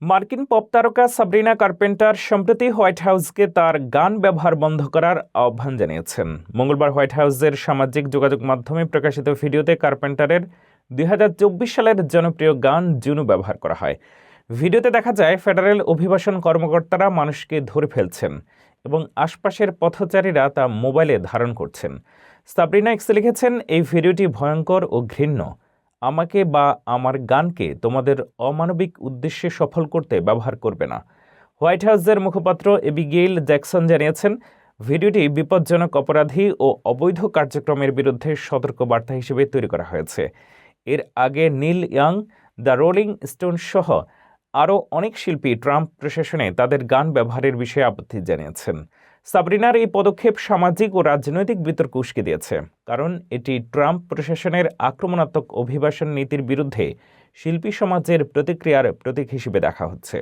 মার্কিন পপ তারকা Sabrina carpenter সম্প্রতি হোয়াইট হাউসকে তার গান ব্যবহার বন্ধ করার আহ্বান জানিয়েছেন। মঙ্গলবার হোয়াইট হাউসের সামাজিক যোগাযোগ মাধ্যমে প্রকাশিত ভিডিওতে কার্পেন্টারের ২০২৪ সালের জনপ্রিয় গান জুনু ব্যবহার করা হয়। ভিডিওতে দেখা যায় ফেডারেল অভিবাসন কর্মকর্তারা মানুষকে ধরে ফেলছেন এবং আশপাশের পথচারীরা তা মোবাইলে ধারণ করছেন। সাব্রিনা এক্সে লিখেছেন, এই ভিডিওটি ভয়ঙ্কর ও ঘৃণ্য। আমাকে বা আমার গানকে তোমাদের অমানবিক উদ্দেশ্যে সফল করতে ব্যবহার করবে না। হোয়াইট হাউসের মুখপাত্র এবিগেইল জ্যাকসন জানিয়েছেন, ভিডিওটি বিপজ্জনক অপরাধী ও অবৈধ কার্যক্রমের বিরুদ্ধে সতর্কবার্তা হিসেবে তৈরি করা হয়েছে। এর আগে নীল ইয়াং, দ্য রোলিং স্টোন সহ আরও অনেক শিল্পী ট্রাম্প প্রশাসনে তাদের গান ব্যবহারের বিষয়ে আপত্তি জানিয়েছেন। সাব্রিনার এই পদক্ষেপ সামাজিক ও রাজনৈতিক বিতর্ক উস্কে দিয়েছে, কারণ এটি ট্রাম্প প্রশাসনের আক্রমণাত্মক অভিবাসন নীতির বিরুদ্ধে শিল্পী সমাজের প্রতিক্রিয়ার প্রতীক হিসেবে দেখা হচ্ছে।